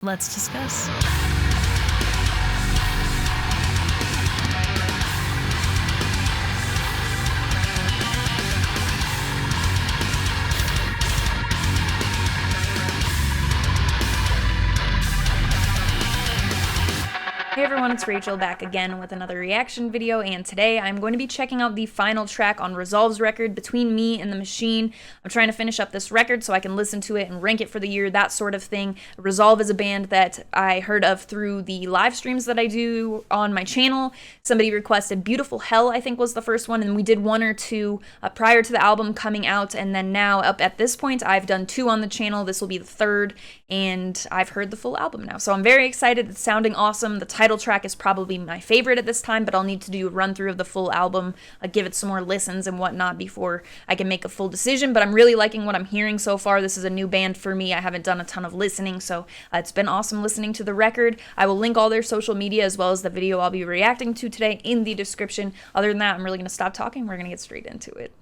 Let's discuss. Hey everyone, it's Rachel back again with another reaction video, and today I'm going to be checking out the final track on Resolve's record, Between Me and the Machine. I'm trying to finish up this record so I can listen to it and rank it for the year, that sort of thing. Resolve is a band that I heard of through the live streams that I do on my channel. Somebody requested Beautiful Hell, I think was the first one, and we did one or two prior to the album coming out, and then now up at this point I've done two on the channel. This will be the third, and I've heard the full album now, so I'm very excited. It's sounding awesome. The title track is probably my favorite at this time, but I'll need to do a run through of the full album, give it some more listens and whatnot before I can make a full decision, but I'm really liking what I'm hearing so far. This is a new band for me. I haven't done a ton of listening, so it's been awesome listening to the record. I will link all their social media as well as the video I'll be reacting to today in the description. Other than that, I'm really going to stop talking. We're going to get straight into it.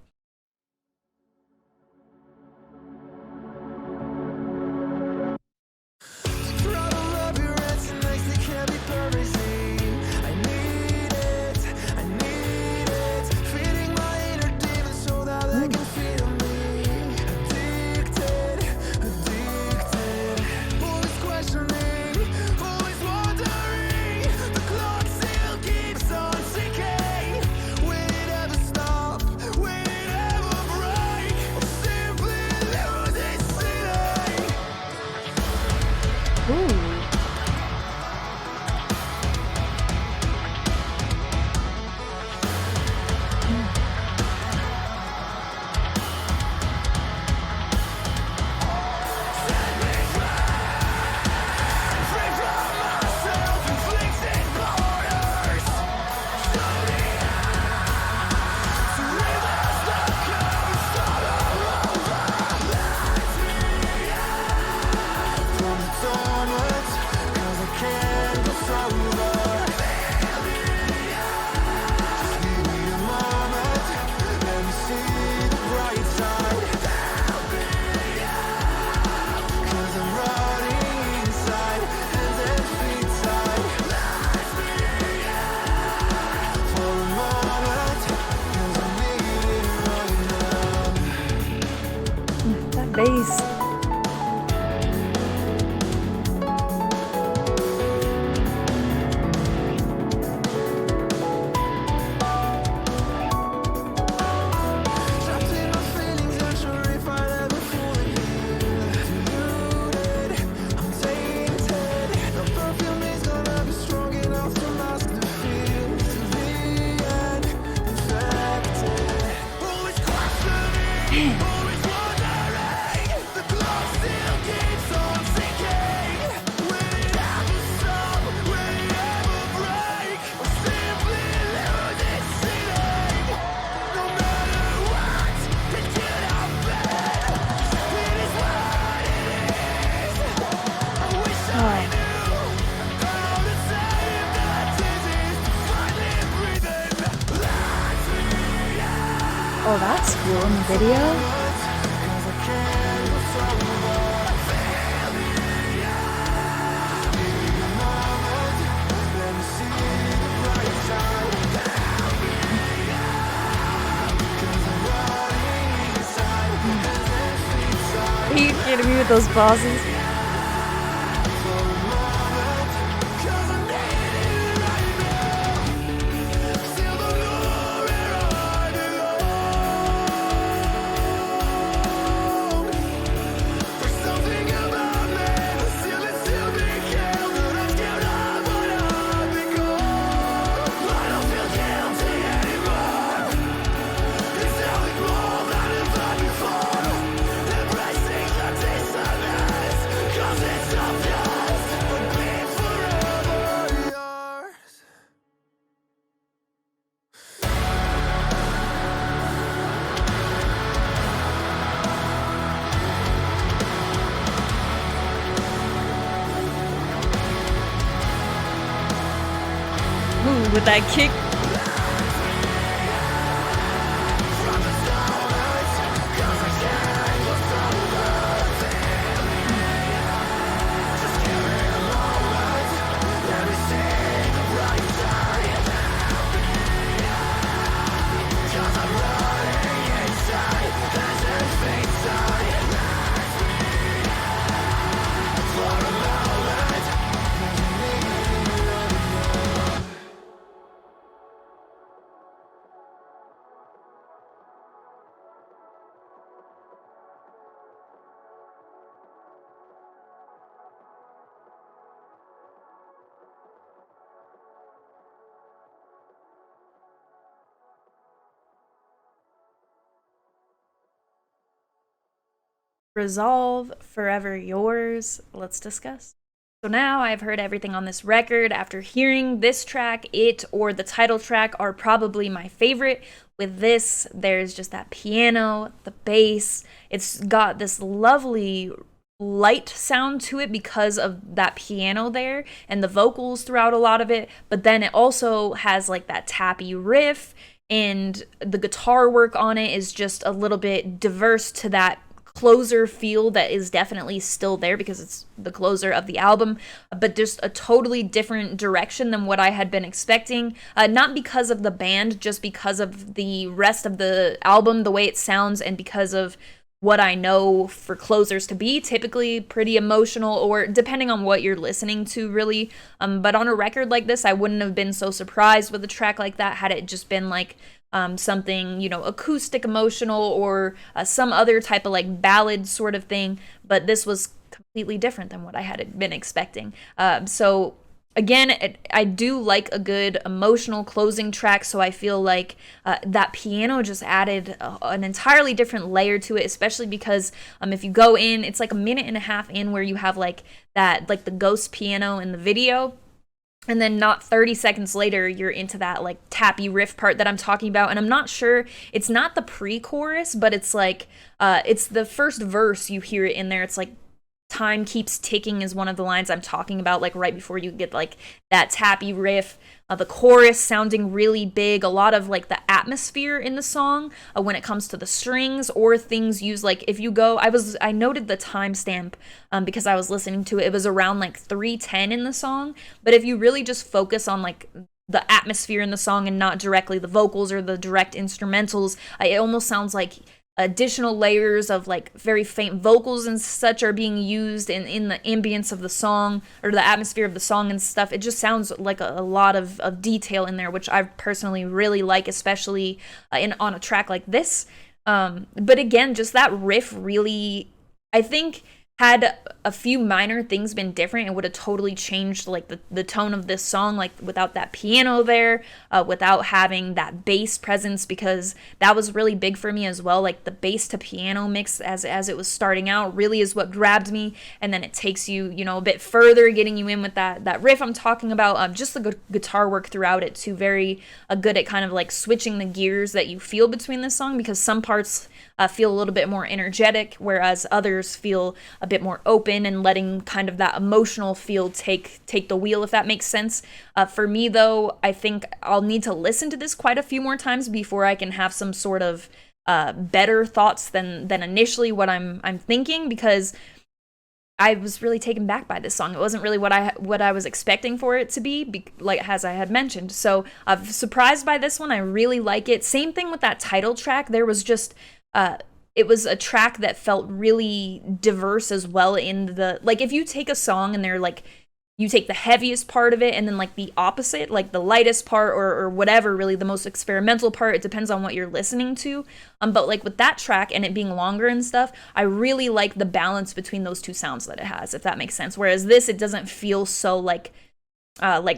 Bass. Oh, that's cool in the video. Are you kidding me with those pauses? Ooh, with that kick. Resolve, Forever Yours. Let's discuss. So now I've heard everything on this record. After hearing this track, it or the title track are probably my favorite. With this, there's just that piano, the bass. It's got this lovely light sound to it because of that piano there and the vocals throughout a lot of it. But then it also has like that tappy riff, and the guitar work on it is just a little bit diverse to that closer feel that is definitely still there because it's the closer of the album, but just a totally different direction than what I had been expecting. Not because of the band, just because of the rest of the album, the way it sounds, and because of what I know for closers to be typically pretty emotional, or depending on what you're listening to, really. But on a record like this, I wouldn't have been so surprised with a track like that had it just been like something, you know, acoustic emotional, or some other type of like ballad sort of thing. But this was completely different than what I had been expecting. So again, I do like a good emotional closing track, so I feel like that piano just added an entirely different layer to it, especially because if you go in, it's like a minute and a half in where you have like that, like the ghost piano in the video. And then not 30 seconds later, you're into that like tappy riff part that I'm talking about. And I'm not sure, it's not the pre-chorus, but it's like, it's the first verse, you hear it in there. It's like, time keeps ticking is one of the lines I'm talking about, like right before you get like that tappy riff. The chorus sounding really big, a lot of like the atmosphere in the song when it comes to the strings or things used. Like if you go, I noted the timestamp because I was listening to it. It was around like 3:10 in the song. But if you really just focus on like the atmosphere in the song and not directly the vocals or the direct instrumentals, it almost sounds like additional layers of like very faint vocals and such are being used in the ambience of the song or the atmosphere of the song and stuff. It just sounds like a lot of detail in there, which I personally really like, especially on a track like this. But again, just that riff really, I think, had a few minor things been different, it would have totally changed like the tone of this song, like without that piano there, without having that bass presence, because that was really big for me as well. Like the bass to piano mix as it was starting out really is what grabbed me, and then it takes you, you know, a bit further, getting you in with that riff I'm talking about. Just the good guitar work throughout it too, very good at kind of like switching the gears that you feel between this song, because some parts feel a little bit more energetic, whereas others feel a bit more open and letting kind of that emotional feel take the wheel, if that makes sense. For me, though, I think I'll need to listen to this quite a few more times before I can have some sort of better thoughts than initially what I'm thinking, because I was really taken back by this song. It wasn't really what I was expecting for it to be, like as I had mentioned. So I'm surprised by this one. I really like it. Same thing with that title track. There was just it was a track that felt really diverse as well in the, like if you take a song and they're like, you take the heaviest part of it and then like the opposite, like the lightest part or whatever, really the most experimental part, it depends on what you're listening to. But like with that track and it being longer and stuff, I really like the balance between those two sounds that it has, if that makes sense. Whereas this, it doesn't feel so like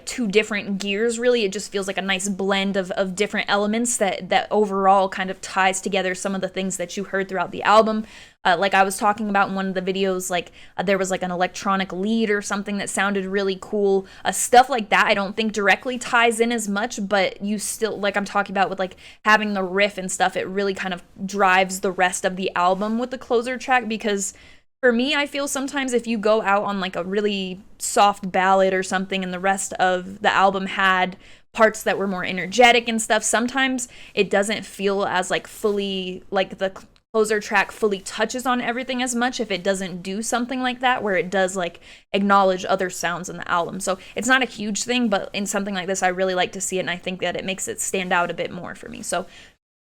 two different gears, really. It just feels like a nice blend of different elements that overall kind of ties together some of the things that you heard throughout the album. Like I was talking about in one of the videos, like there was like an electronic lead or something that sounded really cool. Stuff like that I don't think directly ties in as much, but you still, like I'm talking about with like having the riff and stuff, it really kind of drives the rest of the album with the closer track. Because for me, I feel sometimes if you go out on like a really soft ballad or something and the rest of the album had parts that were more energetic and stuff, sometimes it doesn't feel as like fully, like the closer track fully touches on everything as much if it doesn't do something like that, where it does like acknowledge other sounds in the album. So it's not a huge thing, but in something like this, I really like to see it, and I think that it makes it stand out a bit more for me. So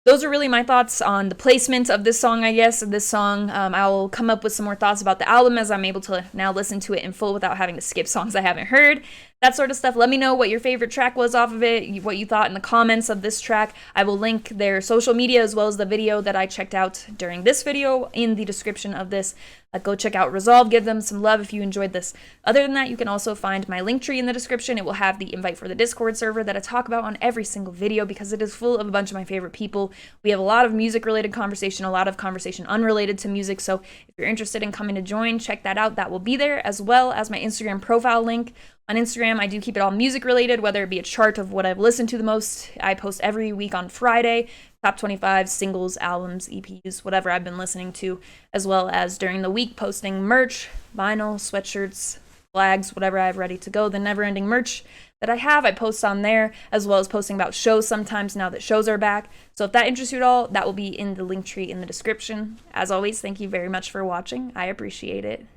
those are really my thoughts on the placement of this song, I guess. This song, I'll come up with some more thoughts about the album as I'm able to now listen to it in full without having to skip songs I haven't heard. that sort of stuff. Let me know what your favorite track was off of it, what you thought in the comments of this track. I will link their social media as well as the video that I checked out during this video in the description of this. Go check out Resolve, give them some love if you enjoyed this. Other than that, you can also find my link tree in the description. It will have the invite for the Discord server that I talk about on every single video because it is full of a bunch of my favorite people. We have a lot of music-related conversation, a lot of conversation unrelated to music, so if you're interested in coming to join, check that out. That will be there, as well as my Instagram profile link. On Instagram, I do keep it all music related, whether it be a chart of what I've listened to the most. I post every week on Friday, top 25 singles, albums, EPs, whatever I've been listening to, as well as during the week posting merch, vinyl, sweatshirts, flags, whatever I have ready to go. The never-ending merch that I have, I post on there, as well as posting about shows sometimes now that shows are back. So if that interests you at all, that will be in the link tree in the description. As always, thank you very much for watching. I appreciate it.